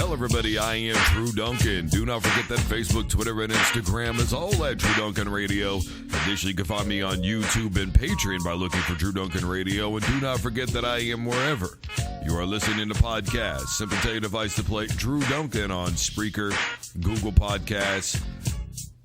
Tell everybody I am Drew Duncan. Do not forget that Facebook, Twitter, and Instagram is all at Drew Duncan Radio. Additionally, you can find me on YouTube and Patreon by looking for Drew Duncan Radio. And do not forget that I am wherever you are listening to podcasts. Simply tell your device to play Drew Duncan on Spreaker, Google Podcasts,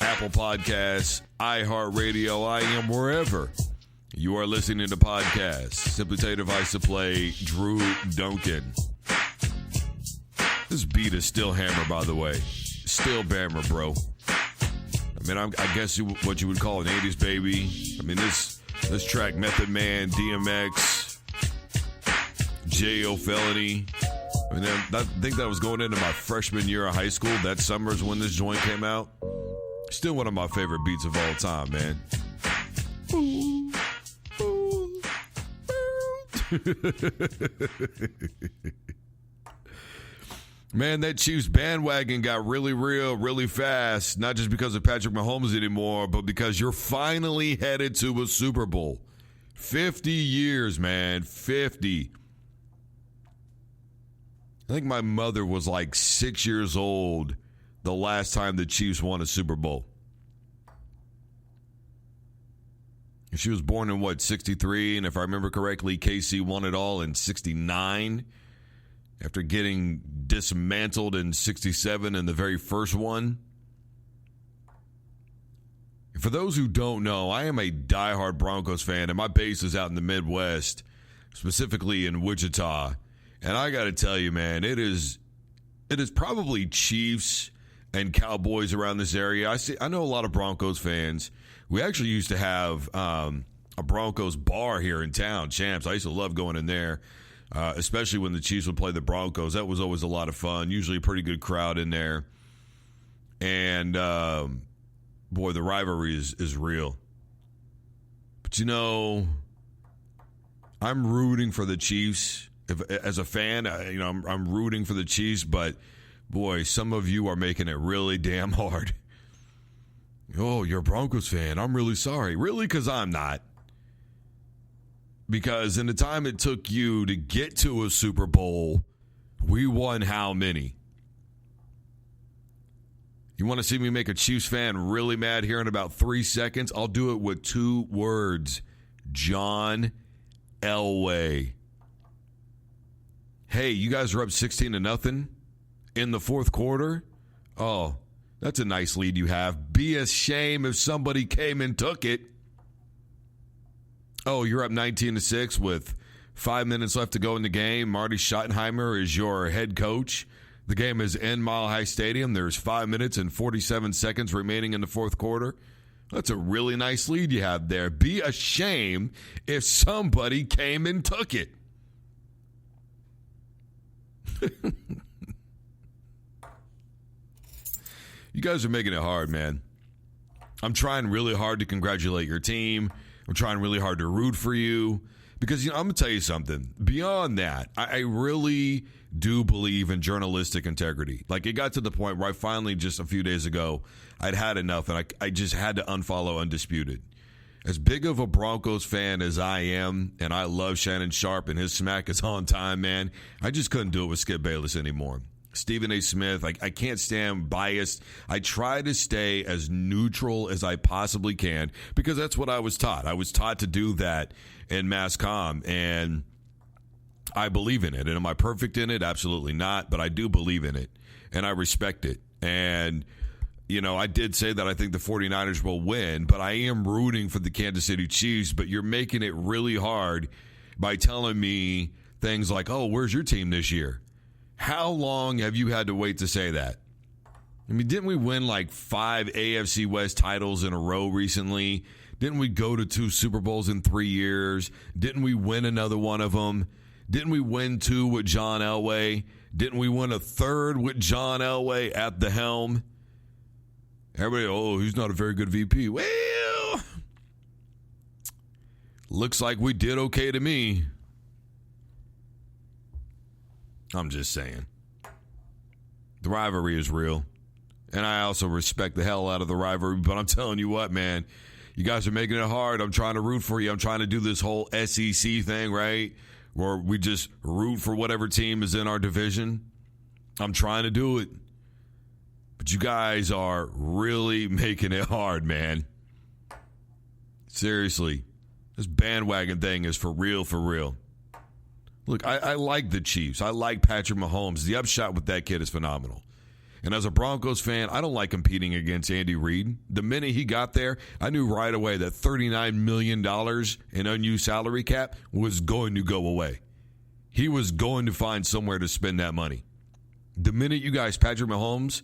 Apple Podcasts, iHeartRadio. I am wherever you are listening to podcasts. Simply tell your device to play Drew Duncan. This beat is still hammer, by the way. Still bammer, bro. I mean, I guess what you would call an 80s baby. I mean, this track, Method Man, DMX, J.O. Felony. I mean, I think that was going into my freshman year of high school. That summer is when this joint came out. Still one of my favorite beats of all time, man. Man, that Chiefs bandwagon got really real, really fast. Not just because of Patrick Mahomes anymore, but because you're finally headed to a Super Bowl. 50 years, man. 50. I think my mother was like 6 years old the last time the Chiefs won a Super Bowl. She was born in, 63? And if I remember correctly, KC won it all in 69. After getting dismantled in 67 in the very first one. For those who don't know, I am a diehard Broncos fan, and my base is out in the Midwest, specifically in Wichita. And I got to tell you, man, it is probably Chiefs and Cowboys around this area. I know a lot of Broncos fans. We actually used to have a Broncos bar here in town, Champs. I used to love going in there. Especially when the Chiefs would play the Broncos. That was always a lot of fun. Usually a pretty good crowd in there. And, boy, the rivalry is real. But, I'm rooting for the Chiefs. As a fan, I'm rooting for the Chiefs. But, boy, some of you are making it really damn hard. Oh, you're a Broncos fan. I'm really sorry. Really? Because I'm not. Because in the time it took you to get to a Super Bowl, we won how many? You want to see me make a Chiefs fan really mad here in about 3 seconds? I'll do it with 2 words. John Elway. Hey, you guys are up 16-0 in the fourth quarter? Oh, that's a nice lead you have. Be a shame if somebody came and took it. Oh, you're up 19-6 with 5 minutes left to go in the game. Marty Schottenheimer is your head coach. The game is in Mile High Stadium. There's 5 minutes and 47 seconds remaining in the fourth quarter. That's a really nice lead you have there. Be a shame if somebody came and took it. You guys are making it hard, man. I'm trying really hard to congratulate your team. I'm trying really hard to root for you because, I'm going to tell you something. Beyond that, I really do believe in journalistic integrity. Like, it got to the point where I finally, just a few days ago, I'd had enough, and I just had to unfollow Undisputed. As big of a Broncos fan as I am, and I love Shannon Sharp, and his smack is on time, man, I just couldn't do it with Skip Bayless anymore. Stephen A. Smith, I can't stand biased. I try to stay as neutral as I possibly can because that's what I was taught. I was taught to do that in mass comm, and I believe in it. And am I perfect in it? Absolutely not, but I do believe in it, and I respect it. And, I did say that I think the 49ers will win, but I am rooting for the Kansas City Chiefs, but you're making it really hard by telling me things like, oh, where's your team this year? How long have you had to wait to say that? I mean, didn't we win like 5 AFC West titles in a row recently? Didn't we go to 2 Super Bowls in 3 years? Didn't we win another one of them? Didn't we win 2 with John Elway? Didn't we win a 3rd with John Elway at the helm? Everybody, he's not a very good VP. Well, looks like we did okay to me. I'm just saying. The rivalry is real. And I also respect the hell out of the rivalry. But I'm telling you what, man. You guys are making it hard. I'm trying to root for you. I'm trying to do this whole SEC thing, right? Where we just root for whatever team is in our division. I'm trying to do it. But you guys are really making it hard, man. Seriously. This bandwagon thing is for real, for real. Look, I like the Chiefs. I like Patrick Mahomes. The upshot with that kid is phenomenal. And as a Broncos fan, I don't like competing against Andy Reid. The minute he got there, I knew right away that $39 million in unused salary cap was going to go away. He was going to find somewhere to spend that money. The minute you guys, Patrick Mahomes,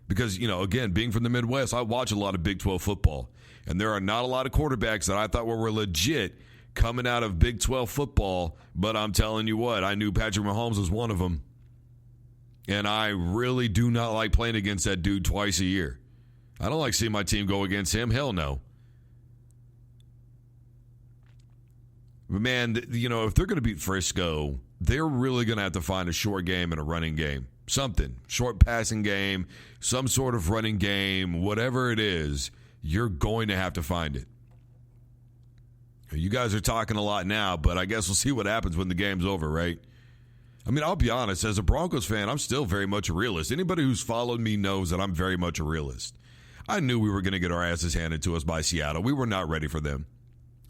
because, again, being from the Midwest, I watch a lot of Big 12 football. And there are not a lot of quarterbacks that I thought were legit coming out of Big 12 football. But I'm telling you what, I knew Patrick Mahomes was one of them. And I really do not like playing against that dude twice a year. I don't like seeing my team go against him. Hell no. But, man, if they're going to beat Frisco, they're really going to have to find a short game and a running game. Something. Short passing game, some sort of running game, whatever it is, you're going to have to find it. You guys are talking a lot now, but I guess we'll see what happens when the game's over, right? I mean, I'll be honest, as a Broncos fan, I'm still very much a realist. Anybody who's followed me knows that I'm very much a realist. I knew we were going to get our asses handed to us by Seattle. We were not ready for them.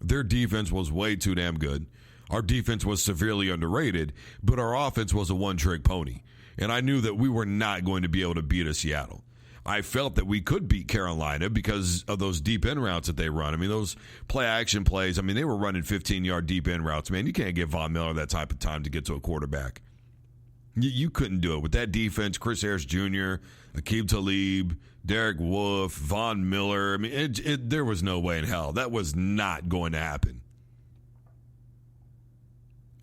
Their defense was way too damn good. Our defense was severely underrated, but our offense was a one-trick pony. And I knew that we were not going to be able to beat a Seattle. I felt that we could beat Carolina because of those deep end routes that they run. I mean, those play-action plays, they were running 15-yard deep end routes. Man, you can't give Von Miller that type of time to get to a quarterback. You couldn't do it. With that defense, Chris Harris Jr., Aqib Talib, Derek Wolfe, Von Miller, there was no way in hell. That was not going to happen.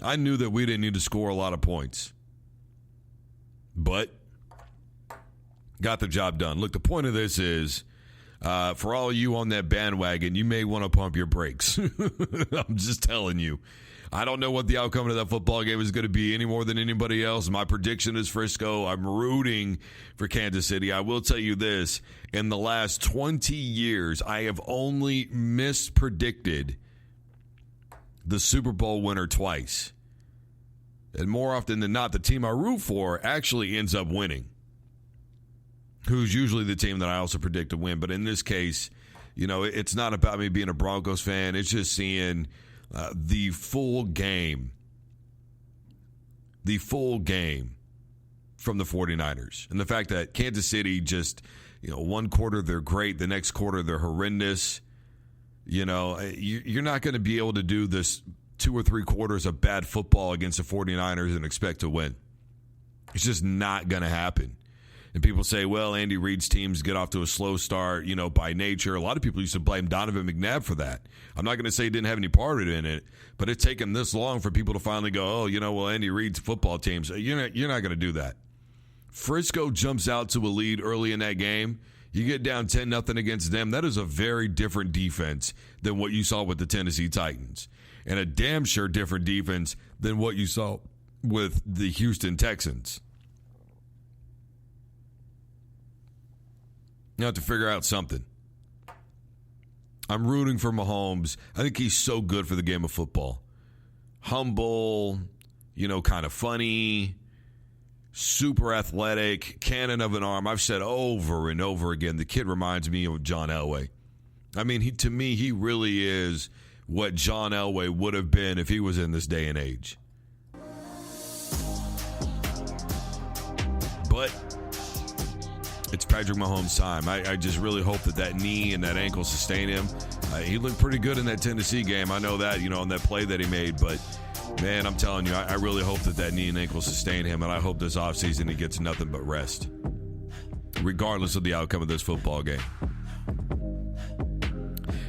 I knew that we didn't need to score a lot of points. But got the job done. Look, the point of this is, for all of you on that bandwagon, you may want to pump your brakes. I'm just telling you. I don't know what the outcome of that football game is going to be any more than anybody else. My prediction is Frisco. I'm rooting for Kansas City. I will tell you this. In the last 20 years, I have only mispredicted the Super Bowl winner twice. And more often than not, the team I root for actually ends up winning. Who's usually the team that I also predict to win. But in this case, it's not about me being a Broncos fan. It's just seeing the full game from the 49ers. And the fact that Kansas City just, one quarter they're great, the next quarter they're horrendous. You're not going to be able to do this 2 or 3 quarters of bad football against the 49ers and expect to win. It's just not going to happen. And people say, well, Andy Reid's teams get off to a slow start, by nature. A lot of people used to blame Donovan McNabb for that. I'm not going to say he didn't have any part in it, but it's taken this long for people to finally go, well, Andy Reid's football teams. You're not going to do that. Frisco jumps out to a lead early in that game. You get down 10-0 against them. That is a very different defense than what you saw with the Tennessee Titans. And a damn sure different defense than what you saw with the Houston Texans. You have to figure out something. I'm rooting for Mahomes. I think he's so good for the game of football. Humble, kind of funny, super athletic, cannon of an arm. I've said over and over again, the kid reminds me of John Elway. To me, he really is what John Elway would have been if he was in this day and age. But it's Patrick Mahomes' time. I just really hope that knee and that ankle sustain him. He looked pretty good in that Tennessee game. I know that, on that play that he made. But, man, I'm telling you, I really hope that knee and ankle sustain him. And I hope this offseason he gets nothing but rest, regardless of the outcome of this football game.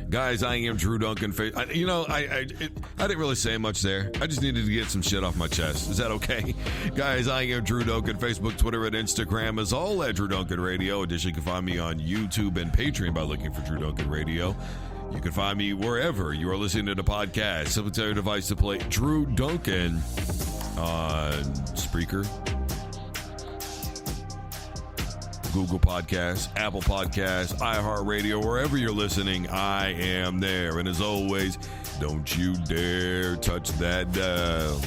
Guys, I am Drew Duncan. I didn't really say much there. I just needed to get some shit off my chest. Is that okay? Guys, I am Drew Duncan. Facebook, Twitter, and Instagram is all at Drew Duncan Radio. Additionally, you can find me on YouTube and Patreon by looking for Drew Duncan Radio. You can find me wherever you are listening to the podcast. Simply tell your device to play Drew Duncan on Spreaker, Google Podcasts, Apple Podcasts, iHeartRadio, wherever you're listening, I am there. And as always, don't you dare touch that dial.